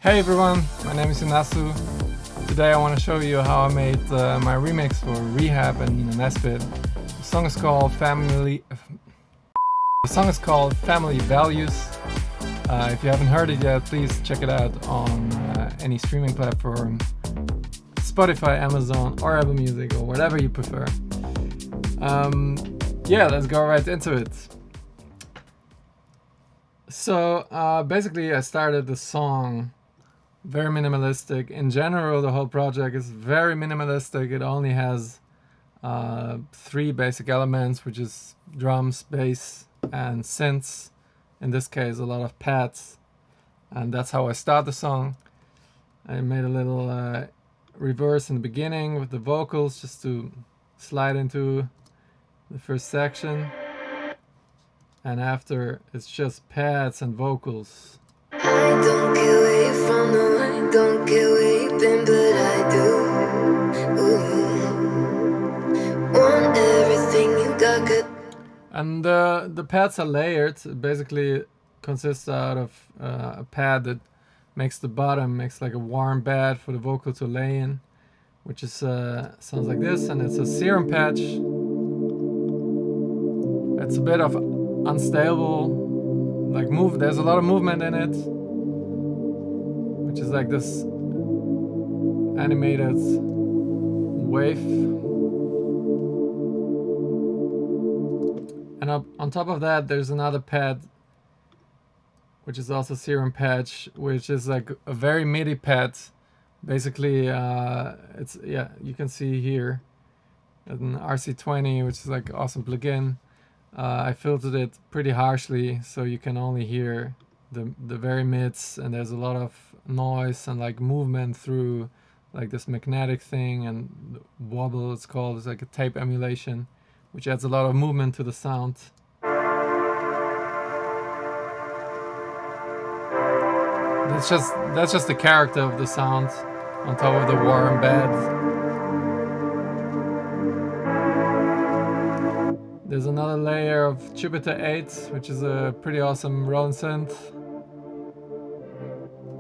Hey everyone, my name is Jonasu. Today I want to show you how I made my remix for Rehab and Nesbitt. The song is called Family Values. If you haven't heard it yet, please check it out on any streaming platform, Spotify, Amazon, or Apple Music, or whatever you prefer. Yeah, let's go right into it. So basically I started the song very minimalistic. In general, the whole project is very minimalistic. It only has 3 basic elements, which is drums, bass, and synths. In this case, a lot of pads. And that's how I start the song. I made a little reverse in the beginning with the vocals just to slide into the first section. And after, it's just pads and vocals. I don't get away from the light, don't get where you've been, but I do. Ooh. Want everything you got good. And the pads are layered. It basically consists out of a pad that makes the bottom, makes like a warm bed for the vocal to lay in, which is sounds like this, and it's a serum patch. It's a bit of unstable, like there's a lot of movement in it, which is like this animated wave. And on top of that, there's another pad, which is also serum patch, which is like a very MIDI pad. Basically, it's, yeah, you can see here an RC20, which is like awesome plugin. I filtered it pretty harshly, so you can only hear the very mids, and there's a lot of noise and like movement through like this magnetic thing and wobble, it's called. It's like a tape emulation, which adds a lot of movement to the sound. That's just the character of the sound on top of the warm bed. There's another layer of Jupiter 8, which is a pretty awesome Roland synth.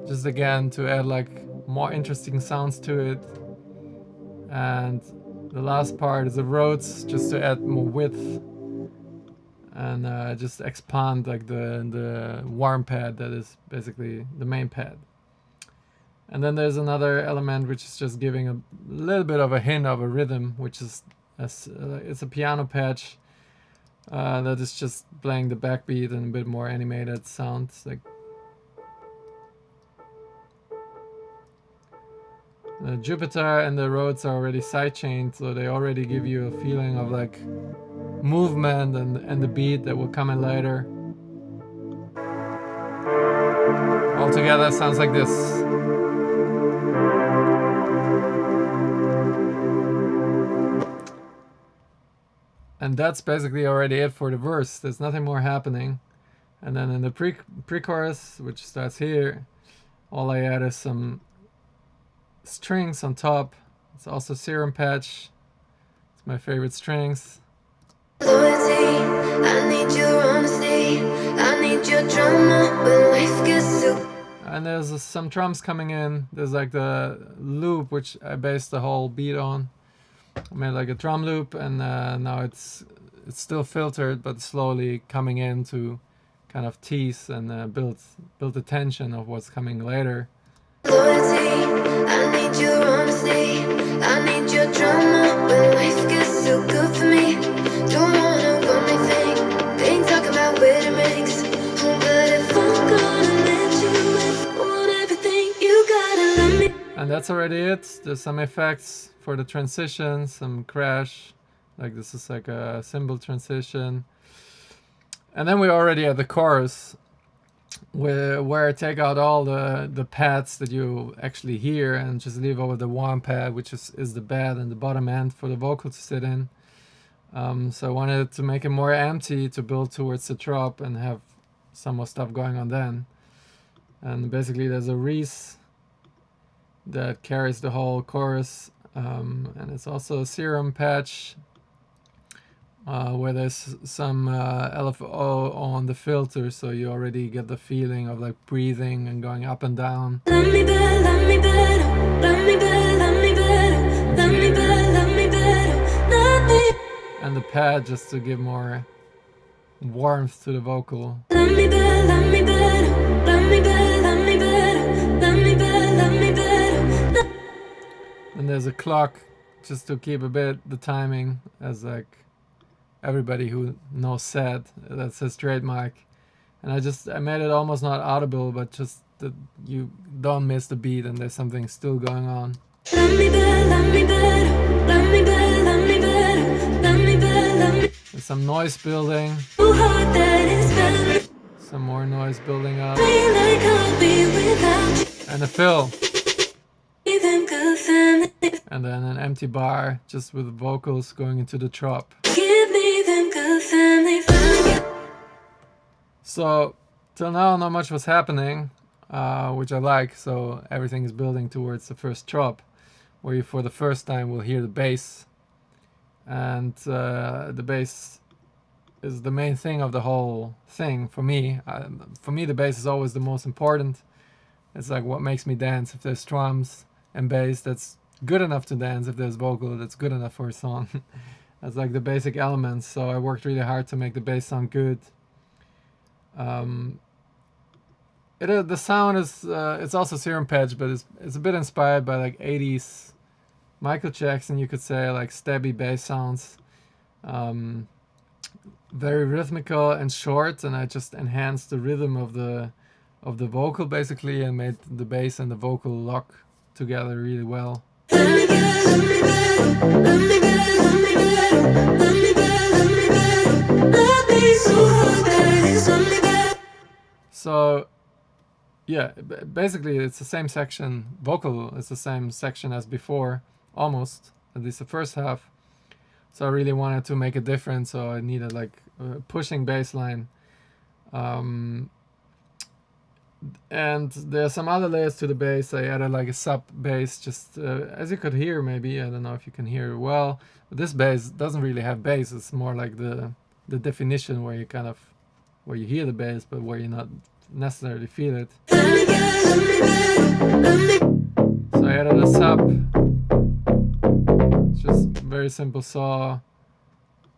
Just again to add like more interesting sounds to it. And the last part is the Rhodes, just to add more width and just expand like the warm pad that is basically the main pad. And then there's another element which is just giving a little bit of a hint of a rhythm, which is it's a piano patch that is just playing the backbeat and a bit more animated sounds. Like the Jupiter and the Rhodes are already sidechained, so they already give you a feeling of like movement and the beat that will come in later. All together sounds like this. And that's basically already it for the verse. There's nothing more happening. And then in the pre-chorus, which starts here, all I add is some strings on top. It's also serum patch. It's my favorite strings. Loyalty, I need your honesty, I need your drama when life gets too. And there's some drums coming in. There's like the loop, which I based the whole beat on. I made like a drum loop, and now it's still filtered, but slowly coming in to kind of tease and build the tension of what's coming later. Loyalty, I need your honesty, I need your drama when life gets too good for me. Don't wanna run my thing, they ain't talking about wedding rings. But if I'm gonna let you in, want everything, you gotta let me. And that's already it. There's some effects for the transition, some crash, like this is like a cymbal transition. And then we're already at the chorus, where I take out all the pads that you actually hear and just leave over the warm pad, which is the bed and the bottom end for the vocal to sit in. So I wanted to make it more empty to build towards the drop and have some more stuff going on then. And basically there's a Reese that carries the whole chorus, and it's also a serum patch where there's some LFO on the filter, so you already get the feeling of like breathing and going up and down. Love me better, love me better, love me better, love me better, love me better, love me better, love me. And the pad just to give more warmth to the vocal. Love me better, love me better, love me better, love me better, love me better, love me better. And there's a clock just to keep a bit the timing, as like everybody who knows said, that's his trademark. And I made it almost not audible, but just that you don't miss the beat and there's something still going on. Love me better, love me better, love me better, love me better, love me better, love me. There's some noise building. So hard that it's better. Some more noise building up. Feel like I'll be without you. And a fill. Even good family. And then an empty bar just with vocals going into the trop. Give me them good family fun. So till now not much was happening, which I like. So everything is building towards the first trop, where you for the first time will hear the bass. And the bass is the main thing of the whole thing for me. For me, the bass is always the most important. It's like what makes me dance. If there's drums and bass, that's good enough to dance. If there's vocal, that's good enough for a song. That's like the basic elements. So I worked really hard to make the bass sound good. The sound is it's also serum patch, but it's a bit inspired by like 80s Michael Jackson, you could say, like stabby bass sounds. Very rhythmical and short, and I just enhanced the rhythm of the vocal basically, and made the bass and the vocal lock together really well. So yeah, basically it's the same section. Vocal is the same section as before, almost, at least the first half. So I really wanted to make a difference, so I needed like a pushing bass line. And there's some other layers to the bass. I added like a sub bass, just as you could hear maybe. I don't know if you can hear it well. But this bass doesn't really have bass. It's more like the definition where you kind of, where you hear the bass, but where you not necessarily feel it. So I added a sub. It's just very simple saw.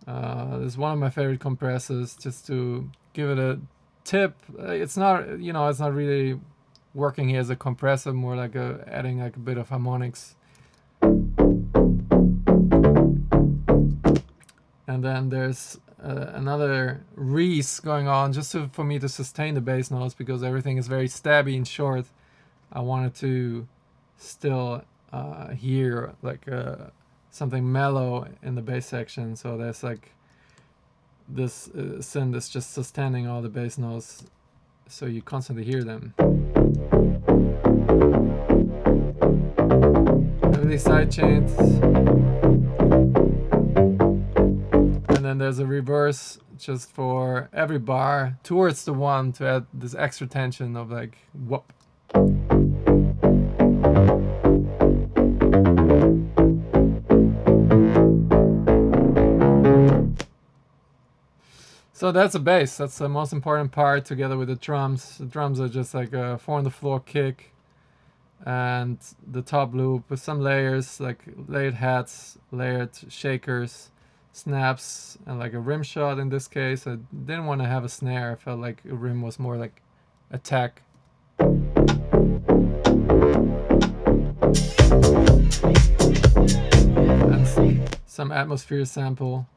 This is one of my favorite compressors, just to give it a tip. It's not, it's not really working here as a compressor, more like adding like a bit of harmonics. And then there's another reese going on, just for me to sustain the bass notes, because everything is very stabby and short. I wanted to still hear like something mellow in the bass section, so there's like this synth is just sustaining all the bass notes, so you constantly hear them. Heavily side chains, and then there's a reverse just for every bar towards the one, to add this extra tension of like whoop. So that's a bass. That's the most important part, together with the drums. The drums are just like a 4-on-the-floor kick, and the top loop with some layers, like layered hats, layered shakers, snaps, and like a rim shot in this case. I didn't want to have a snare. I felt like a rim was more like attack. And some atmosphere sample.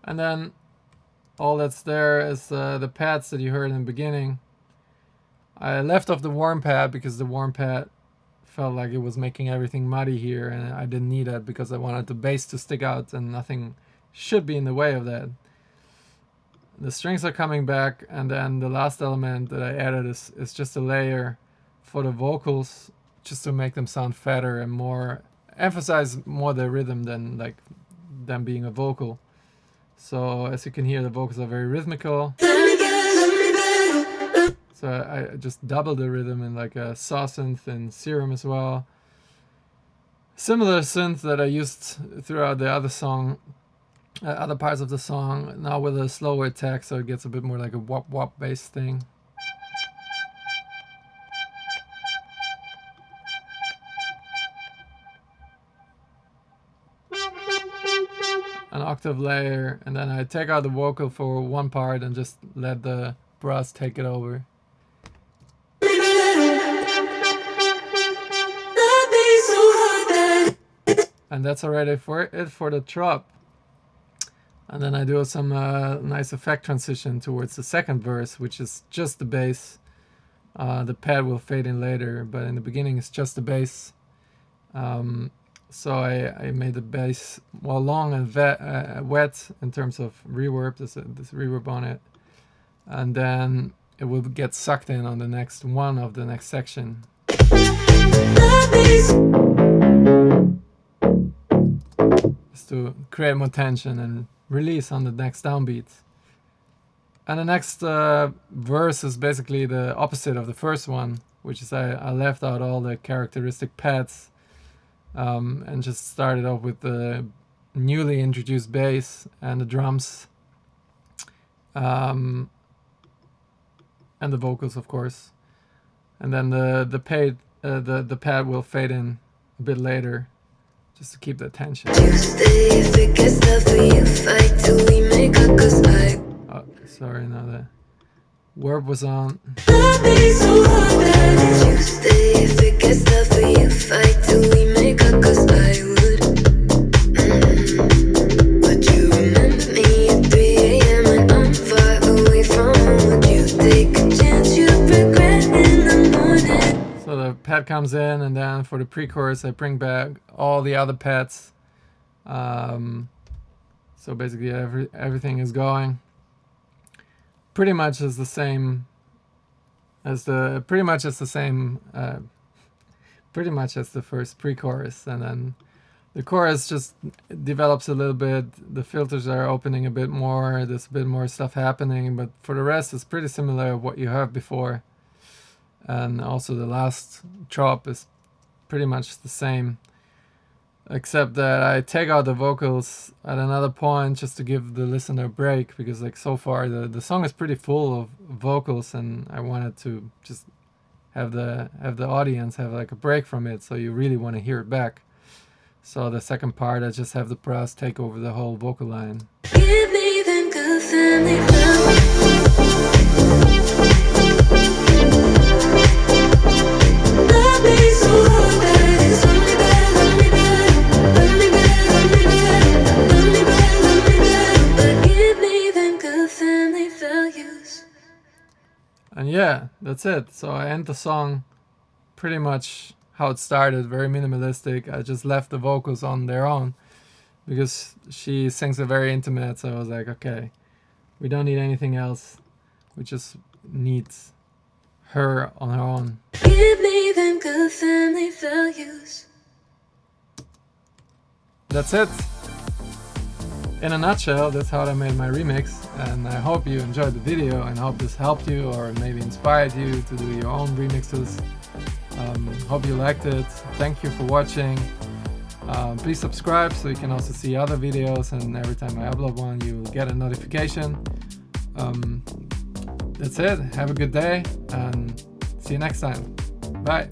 And then all that's there is the pads that you heard in the beginning. I left off the warm pad because the warm pad felt like it was making everything muddy here, and I didn't need that because I wanted the bass to stick out and nothing should be in the way of that. The strings are coming back, and then the last element that I added is just a layer for the vocals, just to make them sound fatter and more, emphasize more the rhythm than like them being a vocal. So as you can hear, the vocals are very rhythmical. So I just doubled the rhythm in like a saw synth and serum as well. Similar synth that I used throughout the other song, other parts of the song, now with a slower attack, so it gets a bit more like a wop wop bass thing. An octave layer, and then I take out the vocal for one part and just let the brass take it over. And that's already for it for the drop. And then I do some nice effect transition towards the second verse, which is just the bass. The pad will fade in later, but in the beginning it's just the bass. So I made the bass long and wet in terms of reverb. There's this reverb on it, and then it will get sucked in on the next one of the next section. Just to create more tension and release on the next downbeat. And the next verse is basically the opposite of the first one, which is I left out all the characteristic pads and just started off with the newly introduced bass and the drums and the vocals, of course. And then the pad will fade in a bit later, just to keep the tension. Oh, sorry, now the verb was on. So the pad comes in, and then for the pre-chorus I bring back all the other pads. So basically everything is going pretty much as the same as the first pre-chorus, and then the chorus just develops a little bit. The filters are opening a bit more, there's a bit more stuff happening, but for the rest it's pretty similar to what you heard before. And also the last drop is pretty much the same, except that I take out the vocals at another point just to give the listener a break, because like so far the song is pretty full of vocals, and I wanted to just have the audience have like a break from it, so you really want to hear it back. So the second part I just have the brass take over the whole vocal line. Give me them good family And yeah, that's it. So I end the song pretty much how it started, very minimalistic. I just left the vocals on their own because she sings it very intimate. So I was like, okay, we don't need anything else. We just need her on her own. Give me them good family values. That's it. In a nutshell, that's how I made my remix, and I hope you enjoyed the video and hope this helped you or maybe inspired you to do your own remixes. Hope you liked it. Thank you for watching. Please subscribe so you can also see other videos, and every time I upload one you'll get a notification. That's it. Have a good day and see you next time. Bye.